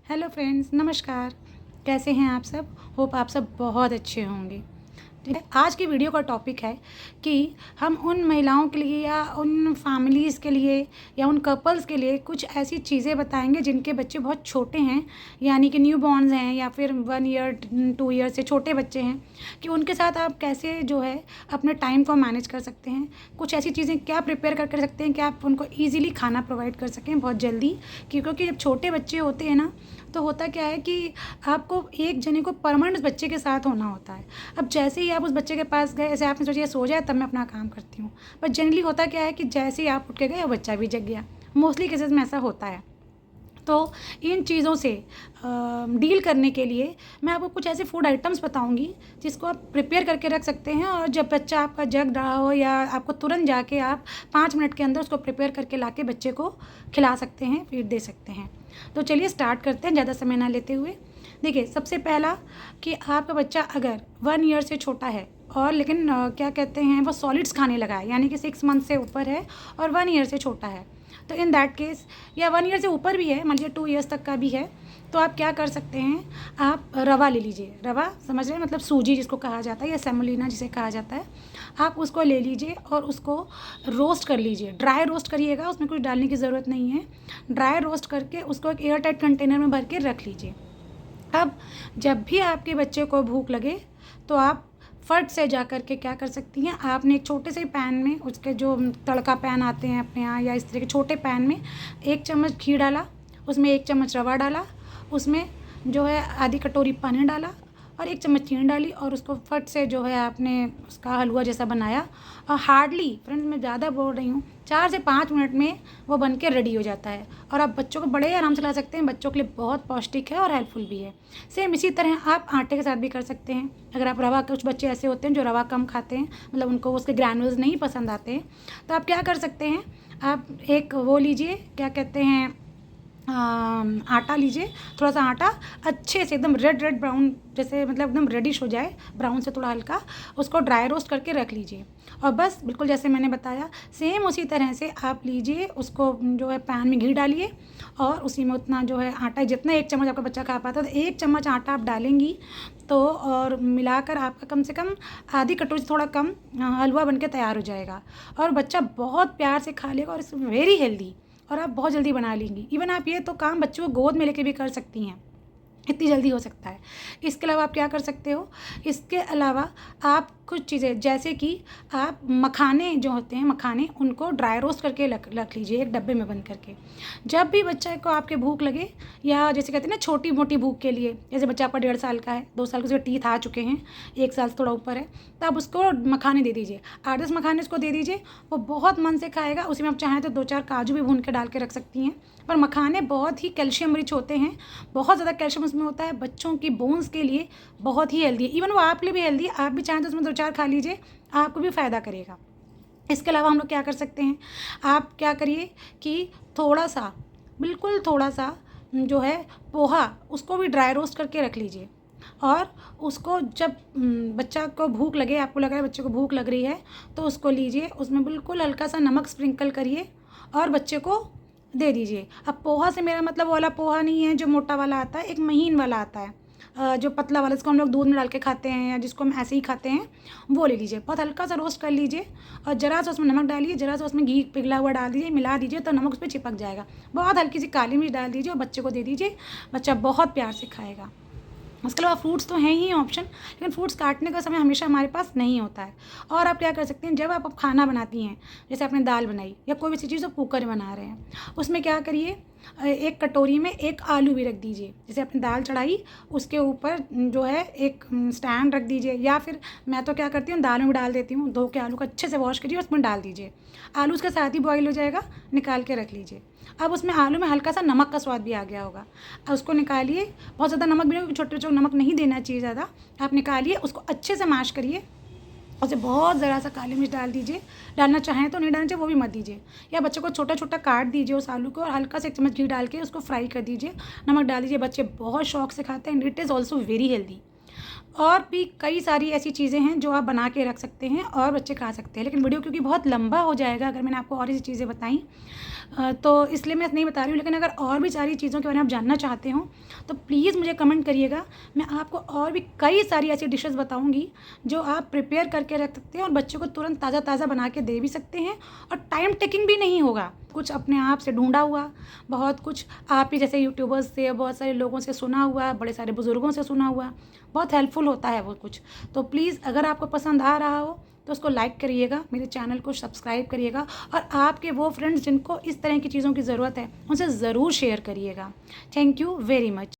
Hello friends, नमस्कार। कैसे हैं आप सब? होप आप सब बहुत अच्छे होंगे। ठीक है, आज की वीडियो का टॉपिक है कि हम उन महिलाओं के लिए या उन फैमिलीज़ के लिए या उन कपल्स के लिए कुछ ऐसी चीज़ें बताएंगे जिनके बच्चे बहुत छोटे हैं, यानी कि न्यू बॉर्न्स हैं या फिर 1 ईयर 2 ईयर से छोटे बच्चे हैं, कि उनके साथ आप कैसे जो है अपने टाइम को मैनेज कर सकते हैं। कुछ ऐसी चीज़ें क्या प्रिपेयर कर सकते हैं कि आप उनको ईजिली खाना प्रोवाइड कर सकें बहुत जल्दी, क्योंकि जब छोटे बच्चे होते हैं ना, तो होता क्या है कि आपको एक जने को परमानेंट बच्चे के साथ होना होता है। अब जैसे ही आप उस बच्चे के पास गए, ऐसे आपने सोचा सो जाए तब मैं अपना काम करती हूँ, बट जनरली होता क्या है कि जैसे ही आप उठ के गए बच्चा भी जग गया। मोस्टली केसेस में ऐसा होता है। तो इन चीज़ों से डील करने के लिए मैं आपको कुछ ऐसे फूड आइटम्स बताऊंगी जिसको आप प्रिपेयर करके रख सकते हैं, और जब बच्चा आपका जग रहा हो या आपको तुरंत जाके आप 5 मिनट के अंदर उसको प्रिपेयर करके लाके बच्चे को खिला सकते हैं, फीड दे सकते हैं। तो चलिए स्टार्ट करते हैं ज़्यादा समय ना लेते हुए। देखिए, सबसे पहला कि आपका बच्चा अगर 1 ईयर से छोटा है और लेकिन क्या कहते हैं वो सॉलिड्स खाने लगा है, यानी कि 6 मंथ से ऊपर है और 1 ईयर से छोटा है, तो इन दैट केस, या 1 ईयर से ऊपर भी है, मान लीजिए 2 ईयर्स तक का भी है, तो आप क्या कर सकते हैं, आप रवा ले लीजिए। रवा समझ रहे हैं, मतलब सूजी जिसको कहा जाता है या सेमोलिना जिसे कहा जाता है। आप उसको ले लीजिए और उसको रोस्ट कर लीजिए। ड्राई रोस्ट करिएगा, उसमें कुछ डालने की ज़रूरत नहीं है। ड्राई रोस्ट करके उसको एक एयर टाइट कंटेनर में भर के रख लीजिए। अब जब भी आपके बच्चे को भूख लगे तो आप फट से जा कर के क्या कर सकती हैं, आपने एक छोटे से पैन में, उसके जो तड़का पैन आते हैं अपने यहाँ या इस तरह के छोटे पैन में, 1 चम्मच घी डाला, उसमें 1 चम्मच रवा डाला, उसमें जो है आधी कटोरी पानी डाला और 1 चम्मच चीनी डाली, और उसको फट से जो है आपने उसका हलवा जैसा बनाया। और हार्डली, फ्रेंड्स मैं ज़्यादा बोल रही हूँ, 4 से 5 मिनट में वो बन के रेडी हो जाता है, और आप बच्चों को बड़े आराम से ला सकते हैं। बच्चों के लिए बहुत पौष्टिक है और हेल्पफुल भी है। सेम इसी तरह आप आटे के साथ भी कर सकते हैं। अगर आप रवा, कुछ बच्चे ऐसे होते हैं जो रवा कम खाते हैं, मतलब उनको उसके ग्रैनुल्स नहीं पसंद आते हैं, तो आप क्या कर सकते हैं, आप एक वो लीजिए, क्या कहते हैं, आटा लीजिए, थोड़ा सा आटा अच्छे से एकदम रेड ब्राउन, जैसे मतलब एकदम रेडिश हो जाए, ब्राउन से थोड़ा हल्का, उसको ड्राई रोस्ट करके रख लीजिए। और बस बिल्कुल जैसे मैंने बताया सेम उसी तरह से आप लीजिए, उसको जो है पैन में घी डालिए और उसी में उतना जो है आटा, जितना 1 चम्मच आपका बच्चा खा पाता है तो 1 चम्मच आटा आप डालेंगी, तो और मिलाकर आपका कम से कम आधी कटोरी से थोड़ा कम हलवा बन के तैयार हो जाएगा, और बच्चा बहुत प्यार से खा लेगा और इट्स वेरी हेल्दी, और आप बहुत जल्दी बना लेंगी। इवन आप ये तो काम बच्चों को गोद में लेके भी कर सकती हैं, इतनी जल्दी हो सकता है। इसके अलावा आप क्या कर सकते हो, इसके अलावा आप कुछ चीज़ें, जैसे कि आप मखाने जो होते हैं, मखाने उनको ड्राई रोस्ट करके रख लीजिए एक डब्बे में बंद करके। जब भी बच्चे को आपके भूख लगे, या जैसे कहते हैं ना छोटी मोटी भूख के लिए, जैसे बच्चा आपका 1.5 साल का है, 2 साल के उसके टीथ आ चुके हैं, 1 साल से थोड़ा ऊपर है, तो आप उसको मखाने दे दीजिए, 8-10 मखाने उसको दे दीजिए, वो बहुत मन से खाएगा। उसी में आप चाहें तो 2-4 काजू भी भून के डाल के रख सकती हैं। पर मखाने बहुत ही कैल्शियम रिच होते हैं, बहुत ज़्यादा कैल्शियम उसमें होता है, बच्चों की बोन्स के लिए बहुत ही हेल्दी है। इवन वो आपके लिए भी हेल्दी है, आप भी चाहें तो उसमें 2-4 खा लीजिए, आपको भी फ़ायदा करेगा। इसके अलावा हम लोग क्या कर सकते हैं, आप क्या करिए कि थोड़ा सा, बिल्कुल थोड़ा सा जो है पोहा, उसको भी ड्राई रोस्ट करके रख लीजिए, और उसको जब बच्चा को भूख लगे, आपको लग रहा है बच्चे को भूख लग रही है, तो उसको लीजिए, उसमें बिल्कुल हल्का सा नमक स्प्रिंकल करिए और बच्चे को दे दीजिए। अब पोहा से मेरा मतलब वो वाला पोहा नहीं है जो मोटा वाला आता है, एक महीन वाला आता है, जो पतला वाला जिसको हम लोग दूध में डाल के खाते हैं या जिसको हम ऐसे ही खाते हैं, वो ले लीजिए। बहुत हल्का सा रोस्ट कर लीजिए और ज़रा सा उसमें नमक डालिए, ज़रा सा उसमें घी पिघला हुआ डाल दीजिए, मिला दीजिए तो नमक उस पर चिपक जाएगा। बहुत हल्की सी काली मिर्च डाल दीजिए और बच्चे को दे दीजिए, बच्चा बहुत प्यार से खाएगा। उसके अलावा फ्रूट्स तो हैं ही ऑप्शन, लेकिन फ्रूट्स काटने का समय हमेशा हमारे पास नहीं होता है। और आप क्या कर सकते हैं, जब आप खाना बनाती हैं, जैसे आपने दाल बनाई या कोई भी चीज़ आप कुकर में बना रहे हैं, उसमें क्या करिए, एक कटोरी में एक आलू भी रख दीजिए। जैसे आपने दाल चढ़ाई, उसके ऊपर जो है एक स्टैंड रख दीजिए, या फिर मैं तो क्या करती हूँ दाल में भी डाल देती हूँ, धो के आलू को अच्छे से वॉश करिए, उसमें डाल दीजिए, आलू उसके साथ ही बॉईल हो जाएगा, निकाल के रख लीजिए। अब उसमें आलू में हल्का सा नमक का स्वाद भी आ गया होगा, अब उसको निकालिए, बहुत ज़्यादा नमक भी नहीं, क्योंकि छोटे बच्चों को नमक नहीं देना चाहिए ज़्यादा। आप निकालिए, उसको अच्छे से मैश करिए, उसे बहुत ज़रा सा काली मिर्च डाल दीजिए, डालना चाहें तो नहीं डालना चाहिए वो भी मत दीजिए, या बच्चे को छोटा छोटा काट दीजिए उस आलू को और हल्का से 1 चम्मच घी डाल के उसको फ्राई कर दीजिए, नमक डाल दीजिए। बच्चे बहुत शौक से खाते हैं, it is also very healthy. और भी कई सारी ऐसी चीज़ें हैं जो आप बना के रख सकते हैं और बच्चे खा सकते हैं। लेकिन वीडियो क्योंकि बहुत लंबा हो जाएगा अगर मैंने आपको और ऐसी चीज़ें बताई, तो इसलिए मैं नहीं बता रही हूँ। लेकिन अगर और भी सारी चीज़ों के बारे में आप जानना चाहते हो तो प्लीज़ मुझे कमेंट करिएगा। मैं आपको और भी कई सारी ऐसी डिशेस बताऊँगी जो आप प्रिपेयर करके रख सकते हैं और बच्चों को तुरंत ताज़ा ताज़ा बना के दे भी सकते हैं और टाइम टेकिंग भी नहीं होगा। कुछ अपने आप से ढूंढा हुआ, बहुत कुछ आप ही जैसे यूट्यूबर्स से, बहुत सारे लोगों से सुना हुआ, बड़े सारे बुज़ुर्गों से सुना हुआ, बहुत हेल्पफुल होता है वो कुछ। तो प्लीज़ अगर आपको पसंद आ रहा हो तो उसको लाइक करिएगा, मेरे चैनल को सब्सक्राइब करिएगा और आपके वो फ्रेंड्स जिनको इस तरह की चीज़ों की ज़रूरत है उनसे ज़रूर शेयर करिएगा। Thank you very much.